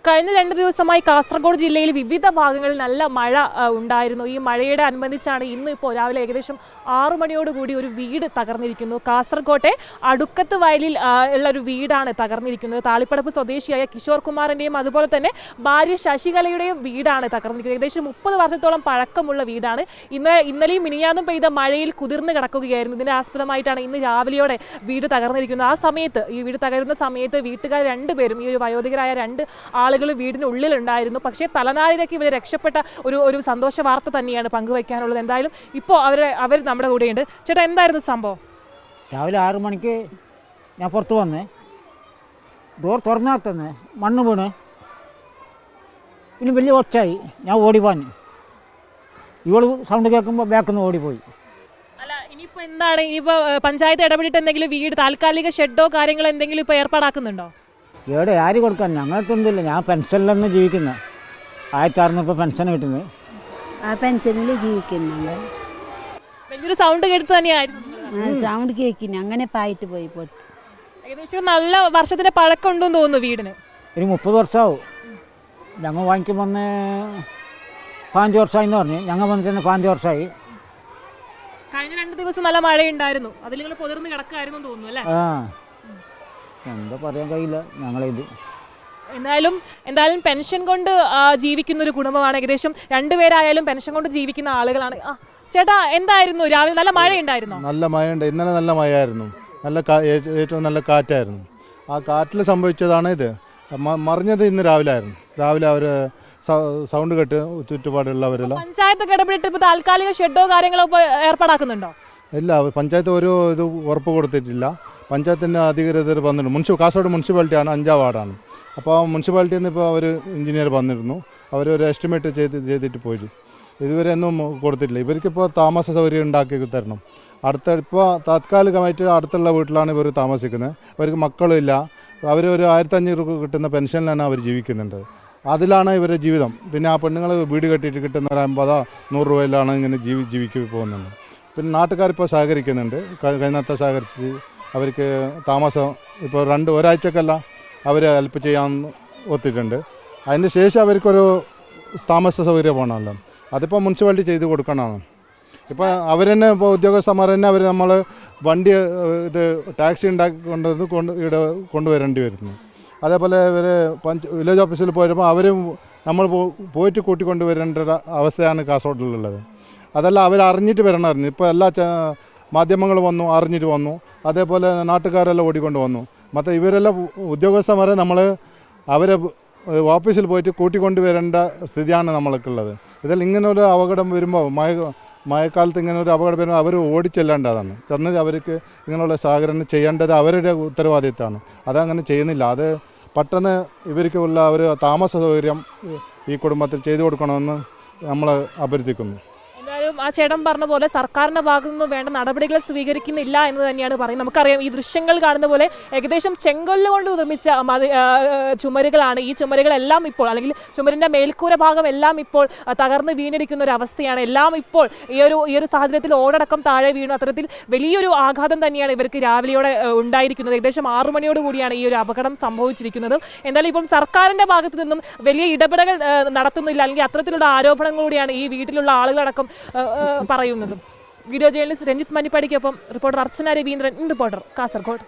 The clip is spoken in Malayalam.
കഴിഞ്ഞ 2 ദിവസമായി കാസർഗോഡ് ജില്ലയിൽ വിവിധ ഭാഗങ്ങളിൽ നല്ല മഴ ഉണ്ടായിരുന്നു. ഈ മഴയുടെ അനുബന്ധിച്ചാണ് ഇന്ന് ഇപ്പോൾ രാവിലെ ഏകദേശം 6 മണിയോടുകൂടി ഒരു വീട് തകർന്നിരിക്കുന്നു. കാസർഗോട്ടെ അടുക്കത്ത് വയലിൽ ഉള്ള ഒരു വീടാണ് തകർന്നിരിക്കുന്നത്. താളിപ്പടപ്പ് സ്വദേശിയായ കിഷോർ കുമാറിൻ്റെയും അതുപോലെ തന്നെ ഭാര്യ ശശികലയുടെയും വീടാണ് തകർന്നിരിക്കുന്നത്. ഏകദേശം 30 വർഷത്തോളം പഴക്കമുള്ള വീടാണ്. ഇന്നലെയും മിനിഞ്ഞാന്നും പെയ്ത മഴയിൽ കുതിർന്ന് കിടക്കുകയായിരുന്നു. ഇതിൻ്റെ ആസ്പദമായിട്ടാണ് ഇന്ന് രാവിലെയോടെ വീട് തകർന്നിരിക്കുന്നത്. ആ സമയത്ത് ഈ വീട് തകരുന്ന സമയത്ത് വീട്ടുകാർ രണ്ടുപേരും, ഈ ഒരു വയോധികരായ 2 ആളുകൾ വീടിനുള്ളിലുണ്ടായിരുന്നു. പക്ഷേ തലനാരിലേക്ക് ഇവർ രക്ഷപ്പെട്ട ഒരു സന്തോഷ വാർത്ത തന്നെയാണ് പങ്കുവയ്ക്കാനുള്ളത്. എന്തായാലും ഇപ്പോൾ അവർ നമ്മുടെ കൂടെയുണ്ട്. ചേട്ടാ, എന്തായിരുന്നു സംഭവം? രാവിലെ 6 മണിക്ക് ഞാൻ പുറത്ത് വന്നേ, ഡോർ തുറന്നാൽ തന്നെ മണ്ണ് വീണ് പിന്നെ വലിയ ഒച്ചായി. ഞാൻ ഓടിപ്പോന്ന്, ഇവള് സൗണ്ട് കേൾക്കുമ്പോൾ ബാക്കിൽ നിന്ന് ഓടിപ്പോയി. അല്ല, ഇനിയിപ്പോൾ എന്താണ്? ഇനിയിപ്പോൾ പഞ്ചായത്ത് ഇടപെട്ടിട്ട് എന്തെങ്കിലും വീട് താൽക്കാലിക ഷെഡോ കാര്യങ്ങളോ എന്തെങ്കിലും ഇപ്പോൾ ഏർപ്പാടാക്കുന്നുണ്ടോ? എവിടെ ആര് കൊടുക്കാൻ? ഞങ്ങൾക്കൊന്നുമില്ല. ഞാൻ പെൻഷനിലൊന്നും ജീവിക്കുന്നത്. 1600 പെൻഷൻ കിട്ടുന്നത്. ആ പെൻഷനിൽ ജീവിക്കുന്നുണ്ട്. വലിയൊരു സൗണ്ട് കേട്ട് തന്നെയായിരുന്നു. സൗണ്ട് കേൾക്കുന്നു, അങ്ങനെ പായിട്ട് പോയി പുറത്ത്. ഏകദേശം നല്ല വർഷത്തിന്റെ പഴക്കം ഉണ്ടെന്ന് തോന്നുന്നു വീടിന്. ഒരു 30 വർഷമാവും. ഞങ്ങൾ വാങ്ങിക്കും വന്ന് 5 വർഷമായി എന്ന് പറഞ്ഞു. ഞങ്ങൾ വന്നിട്ട് തന്നെ 5 വർഷമായി. കഴിഞ്ഞ 2 ദിവസം നല്ല മഴയുണ്ടായിരുന്നു. അതിൽ നിങ്ങൾ പൊതിർന്ന് കിടക്കായിരുന്നു തോന്നുന്നു അല്ലേ? എന്താ പറയാൻ കഴിയില്ല ഞങ്ങളിത്. എന്തായാലും പെൻഷൻ കൊണ്ട് ജീവിക്കുന്ന ഒരു കുടുംബമാണ്. ഏകദേശം 2 പേരായാലും പെൻഷൻ കൊണ്ട് ജീവിക്കുന്ന ആളുകളാണ്. ചേട്ടാ, എന്തായിരുന്നു രാവിലെ? നല്ല മഴയുണ്ടായിരുന്നോ? നല്ല മഴയുണ്ട്. ഇന്നലെ നല്ല മഴയായിരുന്നു. ഏറ്റവും നല്ല കാറ്റായിരുന്നു. ആ കാറ്റിൽ സംഭവിച്ചതാണ് ഇത്. മറിഞ്ഞത് ഇന്ന് രാവിലെ ആയിരുന്നു. രാവിലെ അവർ സൗണ്ട് കേട്ട് ചുറ്റുപാടുള്ളവരെല്ലാം. പഞ്ചായത്ത് ഇടപെട്ടിട്ട് ഇപ്പോൾ താൽക്കാലിക ഷെഡോ കാര്യങ്ങളോ ഏർപ്പാടാക്കുന്നുണ്ടോ? ഇല്ല, പഞ്ചായത്ത് ഒരു ഇത് ഉറപ്പ് കൊടുത്തിട്ടില്ല. പഞ്ചായത്തിൻ്റെ അധികൃതർ വന്നിട്ടുണ്ട്. കാസർഗോഡ് മുനിസിപ്പാലിറ്റിയാണ്, 5ാം വാർഡാണ്. അപ്പോൾ മുനിസിപ്പാലിറ്റിയിൽ നിന്ന് ഇപ്പോൾ അവർ എഞ്ചിനീയർ വന്നിരുന്നു. അവരൊരു എസ്റ്റിമേറ്റ് ചെയ്തിട്ട് പോയി. ഇതുവരെ ഒന്നും കൊടുത്തിട്ടില്ല. ഇവർക്കിപ്പോൾ താമസ സൗകര്യം ഉണ്ടാക്കി തരണം. ഇപ്പോൾ താത്കാലികമായിട്ട് അടുത്തുള്ള വീട്ടിലാണ് ഇവർ താമസിക്കുന്നത്. അവർക്ക് മക്കളില്ല. അവരൊരു 1500 കിട്ടുന്ന പെൻഷനിലാണ് അവർ ജീവിക്കുന്നുണ്ട്. അതിലാണ് ഇവരുടെ ജീവിതം. പിന്നെ ആ പെണ്ണുങ്ങൾ വീട് കെട്ടിയിട്ട് കിട്ടുന്ന ഒരു 50-100 രൂപയിലാണ് ഇങ്ങനെ ജീവിക്കി പോകുന്നത്. പിന്നെ നാട്ടുകാരിപ്പോൾ സഹകരിക്കുന്നുണ്ട്. കഴിഞ്ഞത്തെ സഹകരിച്ച് അവർക്ക് താമസം ഇപ്പോൾ ഒരാഴ്ചക്കല്ല അവർ ഹെൽപ്പ് ചെയ്യാൻ ഒത്തിട്ടുണ്ട്. അതിന് ശേഷം അവർക്കൊരു താമസ സൗകര്യം വേണമല്ലോ. അതിപ്പോൾ മുനിസിപ്പാലിറ്റി ചെയ്ത് കൊടുക്കണമാണ്. ഇപ്പോൾ അവർ തന്നെ, ഇപ്പോൾ ഉദ്യോഗസ്ഥന്മാർ തന്നെ നമ്മൾ വണ്ടി ഇത് ടാക്സി ഉണ്ടാക്കി ഇവിടെ കൊണ്ടുവരേണ്ടി വരുന്നു. അതേപോലെ ഇവർ വില്ലേജ് ഓഫീസിൽ പോയപ്പോൾ നമ്മൾ പോയിട്ട് കൂട്ടിക്കൊണ്ടുവരേണ്ട അവസ്ഥയാണ് കാസർഗോഡിലുള്ളത്. അതെല്ലാം അവർ അറിഞ്ഞിട്ട് വരണമായിരുന്നു. ഇപ്പോൾ എല്ലാ മാധ്യമങ്ങൾ വന്നു, അറിഞ്ഞിട്ട് വന്നു. അതേപോലെ നാട്ടുകാരെല്ലാം ഓടിക്കൊണ്ട് വന്നു. മറ്റേ ഇവരെല്ലാം ഉദ്യോഗസ്ഥന്മാരെ അവരെ ഓഫീസിൽ പോയിട്ട് കൂട്ടിക്കൊണ്ടുവരേണ്ട സ്ഥിതിയാണ് നമ്മൾക്കുള്ളത്. ഇതിൽ ഇങ്ങനൊരു അപകടം വരുമ്പോൾ, മഴക്കാലത്ത് ഇങ്ങനെ ഒരു അപകടം വരുമ്പോൾ അവർ ഓടിച്ചെല്ലേണ്ടതാണ്. ചെന്ന് അവർക്ക് ഇങ്ങനെയുള്ള സഹകരണം ചെയ്യേണ്ടത് അവരുടെ ഉത്തരവാദിത്തമാണ്. അതങ്ങനെ ചെയ്യുന്നില്ല. അത് പെട്ടെന്ന് ഇവർക്കുള്ള ഒരു താമസ സൗകര്യം ഈ കുടുംബത്തിൽ ചെയ്തു കൊടുക്കണമെന്ന് നമ്മൾ അഭ്യർത്ഥിക്കുന്നു. എന്തായാലും ആ ചേട്ടൻ പറഞ്ഞ പോലെ സർക്കാരിൻ്റെ ഭാഗത്തു നിന്ന് വേണ്ട നടപടികൾ സ്വീകരിക്കുന്നില്ല എന്ന് തന്നെയാണ് പറയുന്നത്. നമുക്കറിയാം, ഈ ദൃശ്യങ്ങൾ കാണുന്ന പോലെ ഏകദേശം ചെങ്കല്ല് കൊണ്ട് നിർമ്മിച്ച ചുമരുകളാണ്. ഈ ചുമരുകളെല്ലാം ഇപ്പോൾ, അല്ലെങ്കിൽ ചുമരിൻ്റെ മേൽക്കൂര ഭാഗം എല്ലാം ഇപ്പോൾ തകർന്ന് വീണിരിക്കുന്ന ഒരു അവസ്ഥയാണ്. എല്ലാം ഇപ്പോൾ ഈ ഒരു സാഹചര്യത്തിൽ ഓടടക്കം താഴെ വീണു. അത്തരത്തിൽ വലിയൊരു ആഘാതം തന്നെയാണ് ഇവർക്ക് രാവിലെയോടെ ഉണ്ടായിരിക്കുന്നത്. ഏകദേശം 6 മണിയോട് കൂടിയാണ് ഈ ഒരു അപകടം സംഭവിച്ചിരിക്കുന്നത്. എന്തായാലും ഇപ്പം സർക്കാരിൻ്റെ ഭാഗത്തു നിന്നും വലിയ ഇടപെടൽ നടത്തുന്നില്ല, അല്ലെങ്കിൽ അത്തരത്തിലുള്ള ആരോപണങ്ങളൂടെയാണ് ഈ വീട്ടിലുള്ള ആളുകളടക്കം പറയുന്നതും. വീഡിയോ ജേർണലിസ്റ്റ് രഞ്ജിത്ത് മണിപ്പാടിക്കൊപ്പം റിപ്പോർട്ടർ അർച്ചന രവീന്ദ്രൻ, റിപ്പോർട്ടർ കാസർഗോഡ്.